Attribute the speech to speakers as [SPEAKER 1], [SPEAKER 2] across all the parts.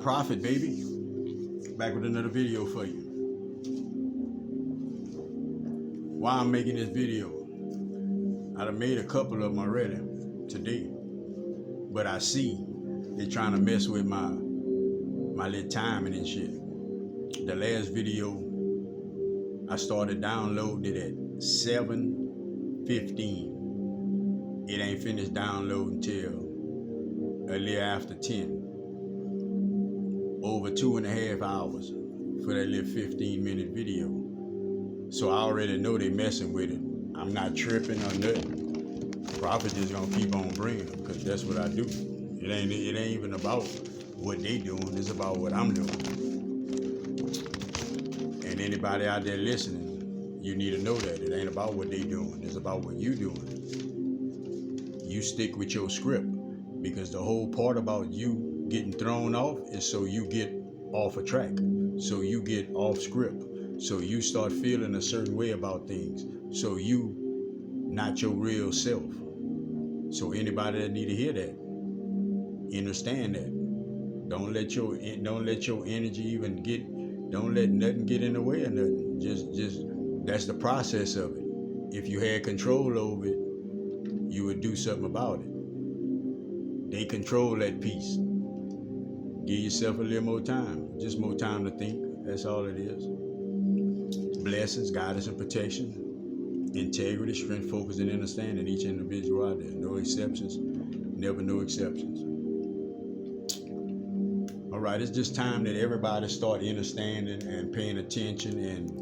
[SPEAKER 1] Prophet, baby. Back with another video for you. Why I'm making this video? I done made a couple of them already today, but I see they trying to mess with my little timing and shit. The last video I started downloading it at 7:15. It ain't finished downloading till a little after 10. Over 2.5 hours for that little 15-minute video. So I already know they messing with it. I'm not tripping or nothing. Prophet just gonna keep on bringing them because that's what I do. It ain't even about what they doing. It's about what I'm doing. And anybody out there listening, you need to know that it ain't about what they doing. It's about what you doing. You stick with your script because the whole part about you getting thrown off is so you get off a track, so you get off script, so you start feeling a certain way about things, so you not your real self. So anybody that need to hear that, understand that. Don't let your energy even get, don't let nothing get in the way of nothing. Just that's the process of it. If you had control over it, you would do something about it. They control that piece. Give yourself a little more time. Just more time to think. That's all it is. Blessings, guidance, and protection. Integrity, strength, focus, and understanding each individual out there. No exceptions. Never no exceptions. All right, it's just time that everybody start understanding and paying attention and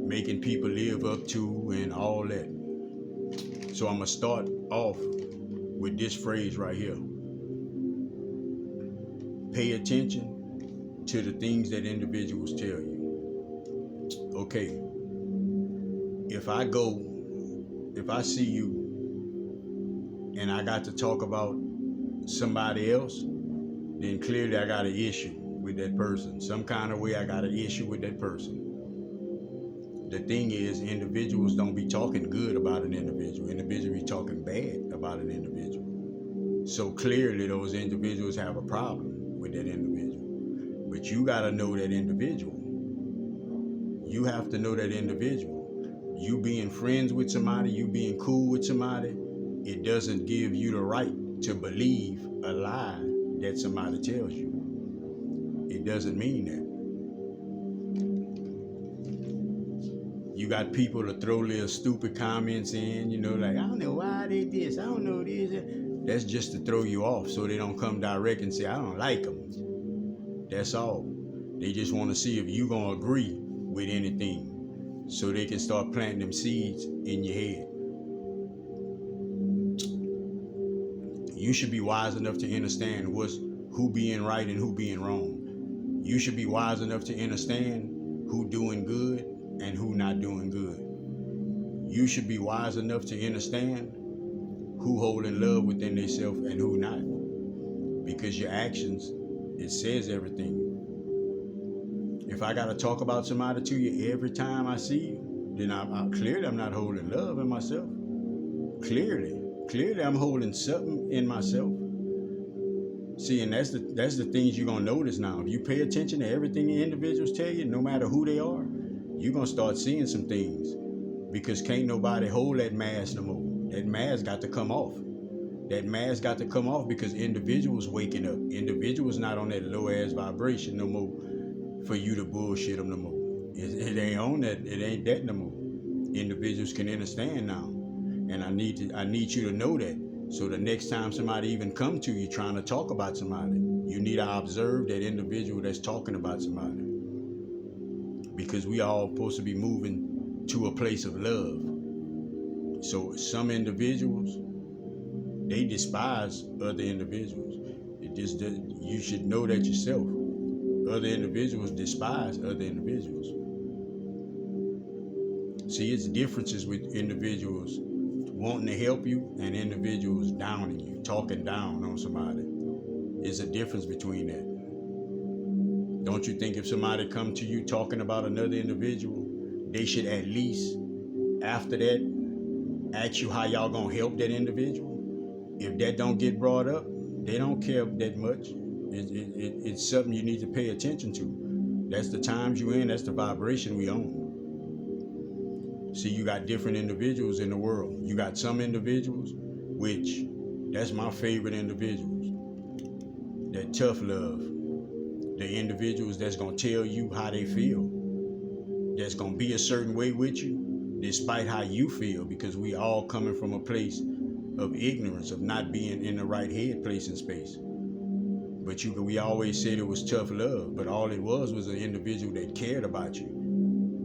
[SPEAKER 1] making people live up to and all that. So I'm going to start off with this phrase right here. Pay attention to the things that individuals tell you. Okay, if I see you and I got to talk about somebody else, then clearly I got an issue with that person. Some kind of way I got an issue with that person. The thing is, individuals don't be talking good about an individual. Individuals be talking bad about an individual. So clearly those individuals have a problem with that individual. But you gotta know that individual. You have to know that individual. You being friends with somebody, you being cool with somebody, it doesn't give you the right to believe a lie that somebody tells you. It doesn't mean that. You got people to throw little stupid comments in, like, I don't know why they this, I don't know this. That's just to throw you off so they don't come direct and say, I don't like them. That's all. They just want to see if you going to agree with anything so they can start planting them seeds in your head. You should be wise enough to understand who being right and who being wrong. You should be wise enough to understand who doing good and who not doing good. You should be wise enough to understand who holding love within themselves and who not. Because your actions, it says everything. If I got to talk about somebody to you every time I see you, then clearly I'm not holding love in myself. Clearly I'm holding something in myself. See, and that's the things you're going to notice now. If you pay attention to everything the individuals tell you, no matter who they are, you're going to start seeing some things. Because can't nobody hold that mask no more. That mask got to come off. That mask got to come off because individuals waking up. Individuals not on that low ass vibration no more for you to bullshit them no more. It ain't on that. It ain't that no more. Individuals can understand now, and I need you to know that. So the next time somebody even come to you trying to talk about somebody, you need to observe that individual that's talking about somebody. Because we all supposed to be moving to a place of love. So some individuals, they despise other individuals. You should know that yourself. Other individuals despise other individuals. See, it's differences with individuals wanting to help you and individuals downing you, talking down on somebody. There's a difference between that. Don't you think if somebody come to you talking about another individual, they should at least, after that, ask you how y'all gonna help that individual? If that don't get brought up, they don't care that much. It's something you need to pay attention to. That's the times you in. That's the vibration we on. See, you got different individuals in the world. You got some individuals, which that's my favorite individuals. That tough love. The individuals that's gonna tell you how they feel. That's gonna be a certain way with you, despite how you feel, because we all coming from a place of ignorance, of not being in the right head place and space. But we always said it was tough love, but all it was an individual that cared about you.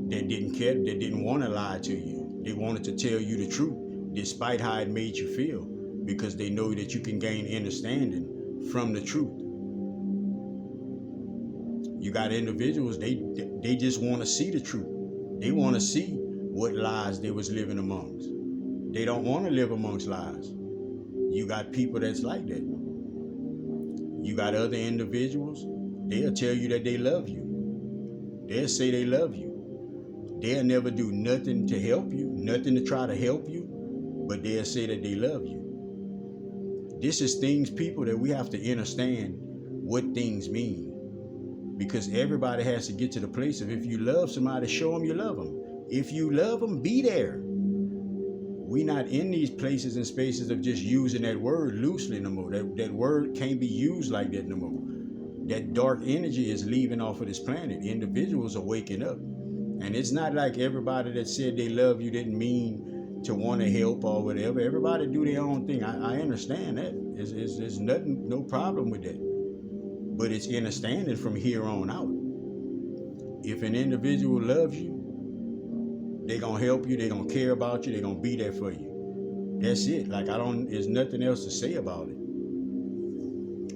[SPEAKER 1] That didn't care, that didn't want to lie to you. They wanted to tell you the truth, despite how it made you feel, because they know that you can gain understanding from the truth. You got individuals, they just want to see the truth. They want to see what lies they was living amongst. They don't want to live amongst lies. You got people that's like that. You got other individuals, they'll tell you that they love you. They'll say they love you. They'll never do nothing to help you, nothing to try to help you, but they'll say that they love you. This is things, people, that we have to understand what things mean. Because everybody has to get to the place of, if you love somebody, show them you love them. If you love them, be there. We not in these places and spaces of just using that word loosely no more. That word can't be used like that no more. That dark energy is leaving off of this planet. Individuals are waking up. And it's not like everybody that said they love you didn't mean to want to help or whatever. Everybody do their own thing. I understand that. There's nothing, no problem with that. But it's understanding from here on out. If an individual loves you, they're going to help you, they're going to care about you, they're going to be there for you. That's it. Like, there's nothing else to say about it.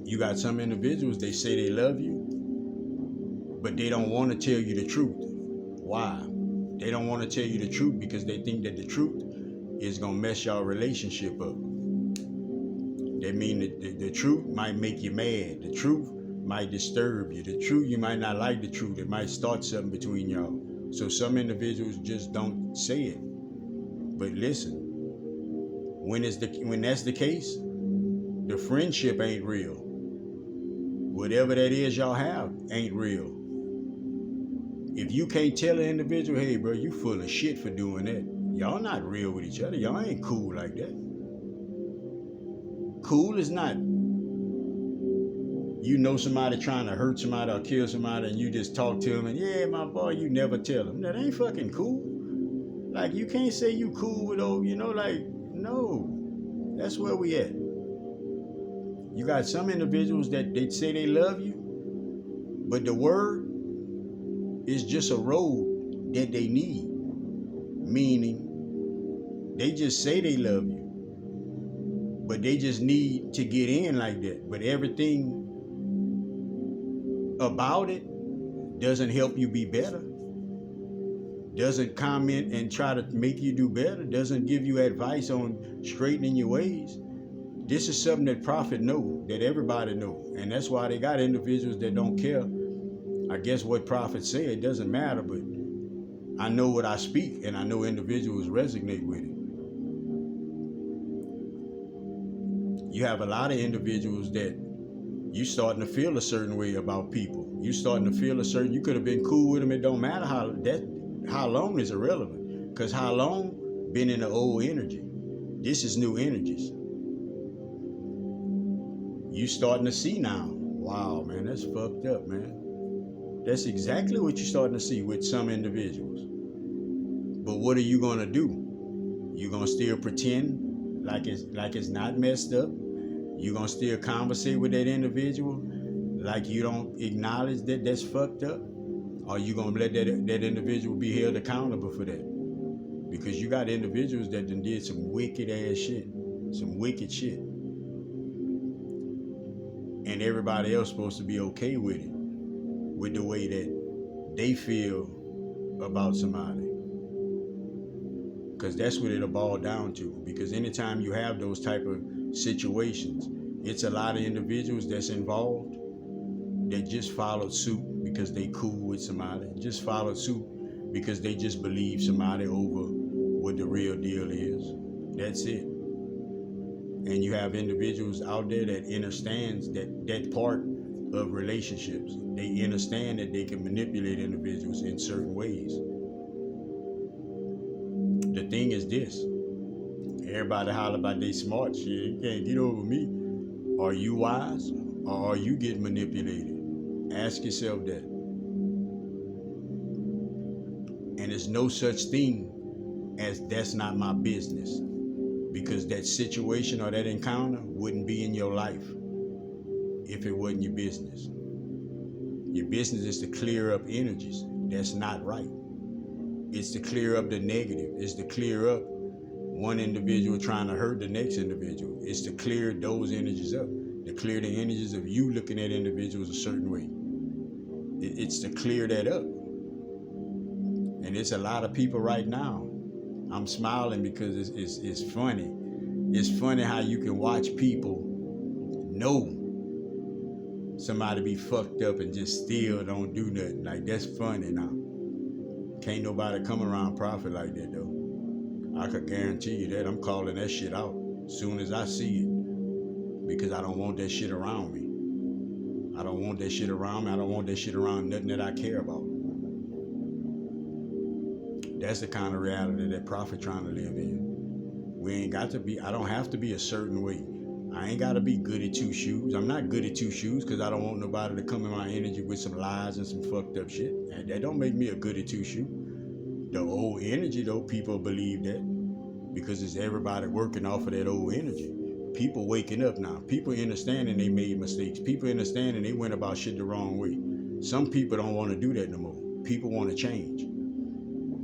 [SPEAKER 1] You got some individuals, they say they love you, but they don't want to tell you the truth. Why? They don't want to tell you the truth because they think that the truth is going to mess your relationship up. That mean that the truth might make you mad. The truth might disturb you. The truth, you might not like the truth. It might start something between y'all. So some individuals just don't say it. But listen, when that's the case, the friendship ain't real. Whatever that is y'all have ain't real. If you can't tell an individual, hey bro, you full of shit for doing that, y'all not real with each other. Y'all ain't cool like that. Cool is not, you know somebody trying to hurt somebody or kill somebody and you just talk to them and, yeah, my boy, you never tell them. That ain't fucking cool. Like, you can't say you cool with old, like, no. That's where we at. You got some individuals that they say they love you, but the word is just a road that they need. Meaning, they just say they love you, but they just need to get in like that. But everything about it doesn't help you be better, doesn't comment and try to make you do better, doesn't give you advice on straightening your ways. This is something that Prophet know, that everybody know, and that's why they got individuals that don't care. I guess what Prophet said, it doesn't matter, but I know what I speak, and I know individuals resonate with it. You have a lot of individuals that you starting to feel a certain way about people. You starting to feel a certain, you could have been cool with them. It don't matter how long is irrelevant, because how long been in the old energy. This is new energies. You starting to see now. Wow, man, that's fucked up, man. That's exactly what you're starting to see with some individuals. But what are you gonna do? You gonna still pretend like it's not messed up? You gonna still conversate with that individual like you don't acknowledge that that's fucked up? Or you gonna let that individual be held accountable for that? Because you got individuals that done did some wicked ass shit, some wicked shit, and everybody else supposed to be okay with it, with the way that they feel about somebody. Because that's what it'll boil down to. Because anytime you have those type of situations, it's a lot of individuals that's involved that just followed suit because they cool with somebody, just followed suit because they just believe somebody over what the real deal is. That's it. And you have individuals out there that understands that part of relationships. They understand that they can manipulate individuals in certain ways. The thing is this: everybody holler about they smart shit. You can't get over me. Are you wise or are you getting manipulated? Ask yourself that. And there's no such thing as that's not my business, because that situation or that encounter wouldn't be in your life if it wasn't your business. Your business is to clear up energies that's not right. It's to clear up the negative. It's to clear up one individual trying to hurt the next individual. It's to clear those energies up, to clear the energies of you looking at individuals a certain way. It's to clear that up. And it's a lot of people right now. I'm smiling because it's funny. It's funny how you can watch people know somebody be fucked up and just still don't do nothing. Like, that's funny now. Can't nobody come around profit like that though. I could guarantee you that. I'm calling that shit out as soon as I see it, because I don't want that shit around me. I don't want that shit around me. I don't want that shit around nothing that I care about. That's the kind of reality that prophet trying to live in. We ain't got to be, I don't have to be a certain way. I ain't got to be good at two shoes. I'm not good at two shoes because I don't want nobody to come in my energy with some lies and some fucked up shit. And that don't make me a good at two shoe. The old energy though, people believe that because it's everybody working off of that old energy. People waking up now. People understanding they made mistakes. People understanding they went about shit the wrong way. Some people don't want to do that no more. People want to change.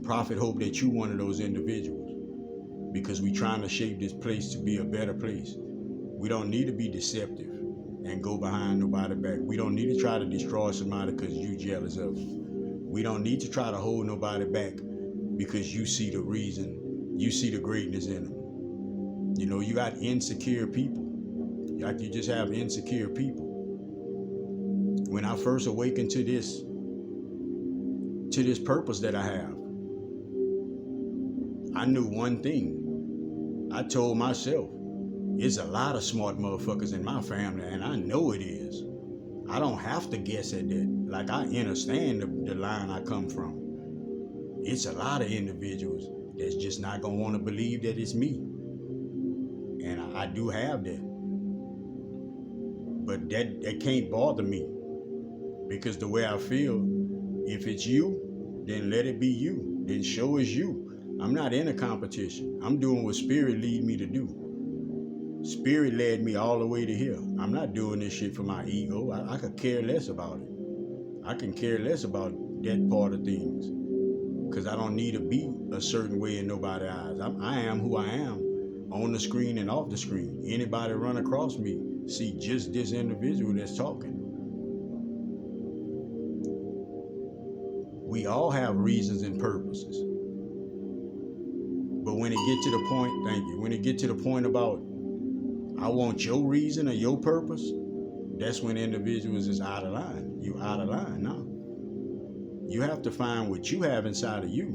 [SPEAKER 1] Prophet hope that you one of those individuals, because we trying to shape this place to be a better place. We don't need to be deceptive and go behind nobody back. We don't need to try to destroy somebody because you jealous of them. We don't need to try to hold nobody back because you see the reason, you see the greatness in them. You know, you got insecure people. Like, you just have insecure people. When I first awakened to this purpose that I have, I knew one thing. I told myself, it's a lot of smart motherfuckers in my family, and I know it is. I don't have to guess at that. Like, I understand the line I come from. It's a lot of individuals that's just not gonna want to believe that it's me. And I do have that. But that can't bother me. Because the way I feel, if it's you, then let it be you. Then show it's you. I'm not in a competition. I'm doing what Spirit lead me to do. Spirit led me all the way to here. I'm not doing this shit for my ego. I could care less about it. I can care less about that part of things. Because I don't need to be a certain way in nobody's eyes. I am who I am on the screen and off the screen. Anybody run across me, see just this individual that's talking. We all have reasons and purposes. But when it get to the point, thank you, when it get to the point about, I want your reason or your purpose, that's when individuals is out of line. You out of line now. You have to find what you have inside of you.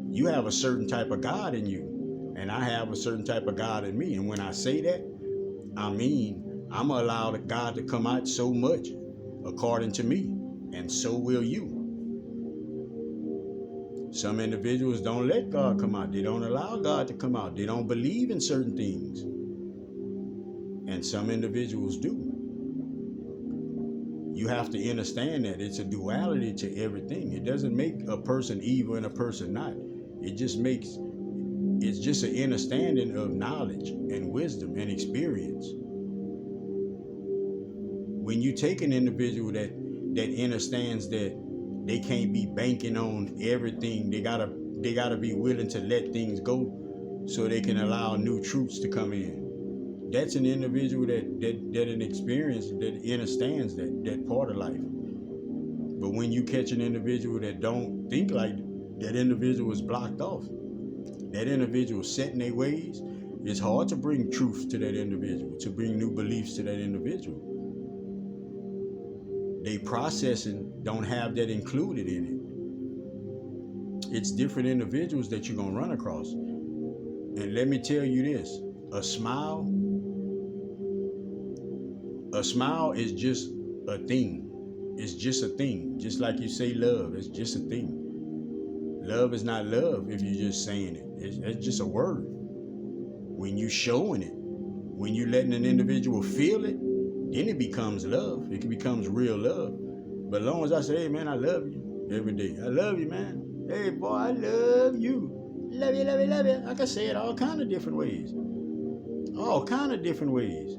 [SPEAKER 1] You have a certain type of God in you, and I have a certain type of God in me. And when I say that, I mean, I'm going to allow the God to come out so much according to me, and so will you. Some individuals don't let God come out. They don't allow God to come out. They don't believe in certain things. And some individuals do. You have to understand that it's a duality to everything. It doesn't make a person evil and a person not. It's just an understanding of knowledge and wisdom and experience. When you take an individual that understands that they can't be banking on everything, they gotta be willing to let things go so they can allow new truths to come in. That's an individual that an experience that understands that part of life. But when you catch an individual that don't think like that, individual is blocked off. That individual set in their ways. It's hard to bring truth to that individual, to bring new beliefs to that individual. They processing don't have that included in it. It's different individuals that you're gonna run across. And let me tell you this, a smile is just a thing. It's just a thing. Just like you say love, it's just a thing. Love is not love if you're just saying it. It's just a word. When you showing it, when you letting an individual feel it, then it becomes love. It becomes real love. But as long as I say, hey man, I love you every day. I love you, man. Hey boy, I love you. Love you, love you, love you. I can say it all kind of different ways. All kind of different ways.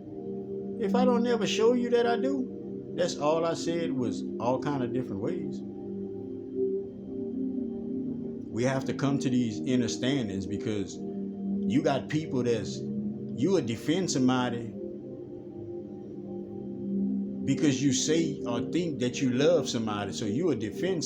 [SPEAKER 1] If I don't ever show you that I do, that's all I said was all kind of different ways. We have to come to these understandings because you got people you would defend somebody because you say or think that you love somebody. So you would defend